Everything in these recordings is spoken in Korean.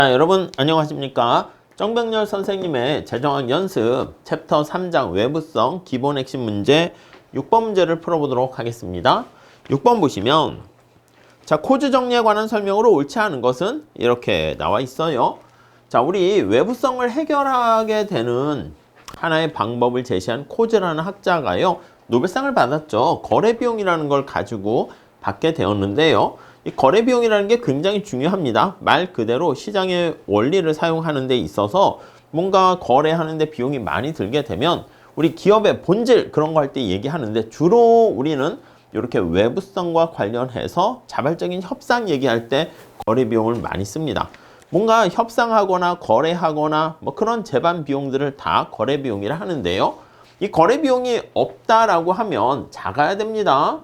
자, 여러분 안녕하십니까? 정병렬 선생님의 재정학 연습 챕터 3장 외부성 기본 핵심 문제 6번 문제를 풀어보도록 하겠습니다. 6번 보시면 자, 코즈 정리에 관한 설명으로 옳지 않은 것은 이렇게 나와 있어요. 자, 우리 외부성을 해결하게 되는 하나의 방법을 제시한 코즈라는 학자가요, 노벨상을 받았죠. 거래 비용이라는 걸 가지고 받게 되었는데요. 이 거래 비용이라는 게 굉장히 중요합니다. 말 그대로 시장의 원리를 사용하는 데 있어서 뭔가 거래하는 데 비용이 많이 들게 되면 우리 기업의 본질 그런 거 할 때 얘기하는데, 주로 우리는 이렇게 외부성과 관련해서 자발적인 협상 얘기할 때 거래 비용을 많이 씁니다. 뭔가 협상하거나 거래하거나 뭐 그런 제반 비용들을 다 거래 비용이라 하는데요. 이 거래 비용이 없다라고 하면 작아야 됩니다.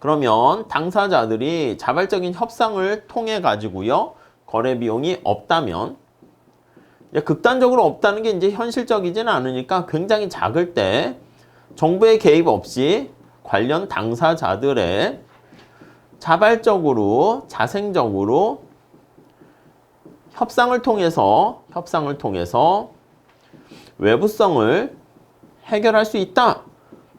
그러면 당사자들이 자발적인 협상을 통해 가지고요, 거래 비용이 없다면, 극단적으로 없다는 게 이제 현실적이지는 않으니까 굉장히 작을 때 정부의 개입 없이 관련 당사자들의 자발적으로 자생적으로 협상을 통해서 외부성을 해결할 수 있다,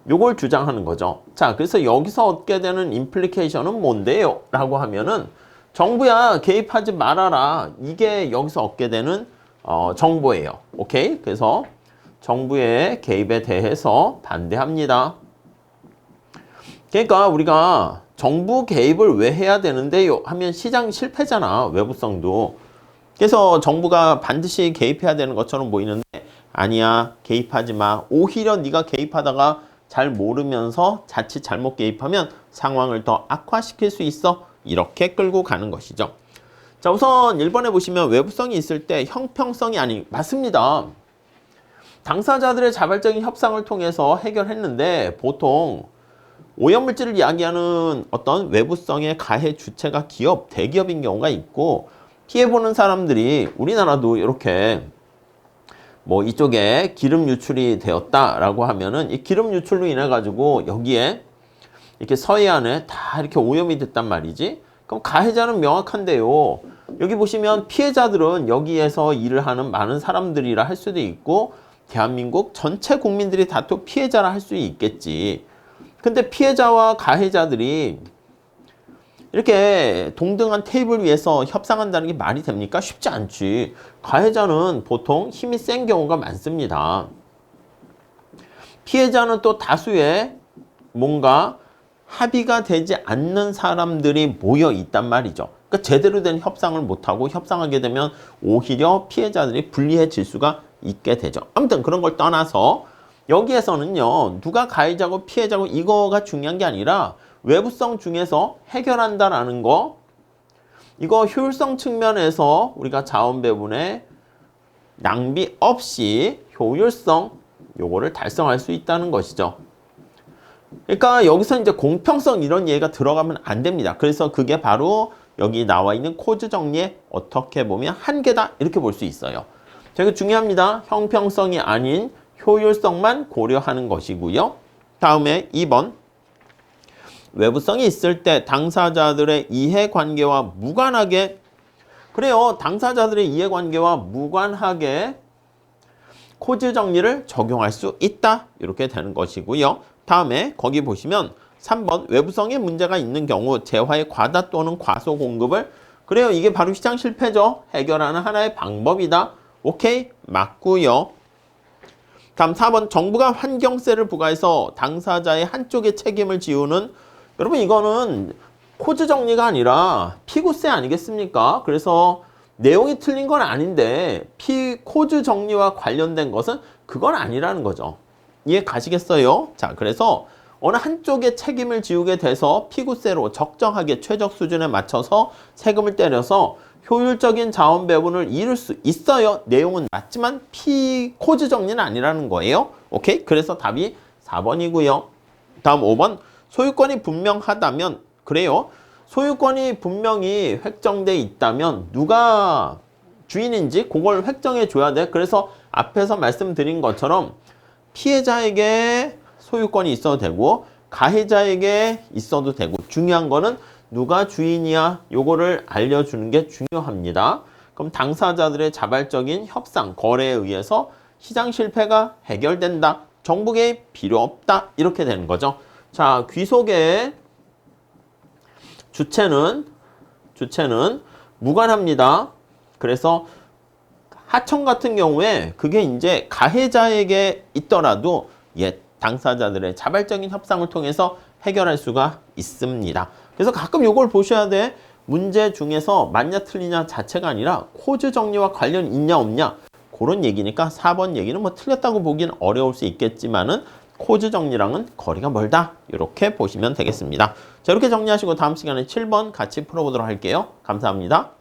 요걸 주장하는 거죠. 자, 그래서 여기서 얻게 되는 임플리케이션은 뭔데요? 라고 하면은 정부야 개입하지 말아라, 이게 여기서 얻게 되는 정보예요. 오케이? 그래서 정부의 개입에 대해서 반대합니다. 그러니까 우리가 정부 개입을 왜 해야 되는데요? 하면 시장 실패잖아, 외부성도. 그래서 정부가 반드시 개입해야 되는 것처럼 보이는데, 아니야, 개입하지 마. 오히려 네가 개입하다가 잘 모르면서 자칫 잘못 개입하면 상황을 더 악화시킬 수 있어. 이렇게 끌고 가는 것이죠. 자, 우선 1번에 보시면 외부성이 있을 때 형평성이 맞습니다. 당사자들의 자발적인 협상을 통해서 해결했는데, 보통 오염물질을 이야기하는 어떤 외부성의 가해 주체가 기업, 대기업인 경우가 있고, 피해보는 사람들이 우리나라도 이렇게 뭐 이쪽에 기름 유출이 되었다라고 하면은 이 기름 유출로 인해 가지고 여기에 이렇게 서해안에 다 이렇게 오염이 됐단 말이지. 그럼 가해자는 명확한데요. 여기 보시면 피해자들은 여기에서 일을 하는 많은 사람들이라 할 수도 있고, 대한민국 전체 국민들이 다 또 피해자라 할 수 있겠지. 근데 피해자와 가해자들이 이렇게 동등한 테이블 위에서 협상한다는 게 말이 됩니까? 쉽지 않지. 가해자는 보통 힘이 센 경우가 많습니다. 피해자는 또 다수의 뭔가 합의가 되지 않는 사람들이 모여 있단 말이죠. 그러니까 제대로 된 협상을 못하고 협상하게 되면 오히려 피해자들이 불리해질 수가 있게 되죠. 아무튼 그런 걸 떠나서 여기에서는요, 누가 가해자고 피해자고 이거가 중요한 게 아니라 외부성 중에서 해결한다라는 거, 이거 효율성 측면에서 우리가 자원 배분에 낭비 없이 효율성, 요거를 달성할 수 있다는 것이죠. 그러니까 여기서 이제 공평성 이런 얘기가 들어가면 안 됩니다. 그래서 그게 바로 여기 나와 있는 코즈 정리의 어떻게 보면 한계다, 이렇게 볼 수 있어요. 되게 중요합니다. 형평성이 아닌 효율성만 고려하는 것이고요. 다음에 2번. 외부성이 있을 때 당사자들의 이해관계와 무관하게, 그래요, 당사자들의 이해관계와 무관하게 코즈 정리를 적용할 수 있다, 이렇게 되는 것이고요. 다음에 거기 보시면 3번 외부성에 문제가 있는 경우 재화의 과다 또는 과소 공급을, 그래요, 이게 바로 시장 실패죠. 해결하는 하나의 방법이다. 오케이, 맞고요. 다음 4번 정부가 환경세를 부과해서 당사자의 한쪽의 책임을 지우는, 여러분 이거는 코즈 정리가 아니라 피고세 아니겠습니까? 그래서 내용이 틀린 건 아닌데 코즈 정리와 관련된 것은 그건 아니라는 거죠. 이해 가시겠어요? 자, 그래서 어느 한쪽의 책임을 지우게 돼서 피고세로 적정하게 최적 수준에 맞춰서 세금을 때려서 효율적인 자원 배분을 이룰 수 있어요. 내용은 맞지만 코즈 정리는 아니라는 거예요. 오케이? 그래서 답이 4번이고요. 다음 5번. 소유권이 분명하다면, 그래요, 소유권이 분명히 획정돼 있다면 누가 주인인지 그걸 획정해 줘야 돼. 그래서 앞에서 말씀드린 것처럼 피해자에게 소유권이 있어도 되고 가해자에게 있어도 되고, 중요한 거는 누가 주인이야? 요거를 알려주는 게 중요합니다. 그럼 당사자들의 자발적인 협상, 거래에 의해서 시장 실패가 해결된다. 정부 개입 필요 없다. 이렇게 되는 거죠. 자, 귀속의 주체는 무관합니다. 그래서 하청 같은 경우에 그게 이제 가해자에게 있더라도 당사자들의 자발적인 협상을 통해서 해결할 수가 있습니다. 그래서 가끔 요걸 보셔야 돼. 문제 중에서 맞냐 틀리냐 자체가 아니라 코즈 정리와 관련 있냐 없냐 그런 얘기니까 4번 얘기는 뭐 틀렸다고 보기는 어려울 수 있겠지만은 코즈 정리랑은 거리가 멀다. 이렇게 보시면 되겠습니다. 자, 이렇게 정리하시고 다음 시간에 7번 같이 풀어보도록 할게요. 감사합니다.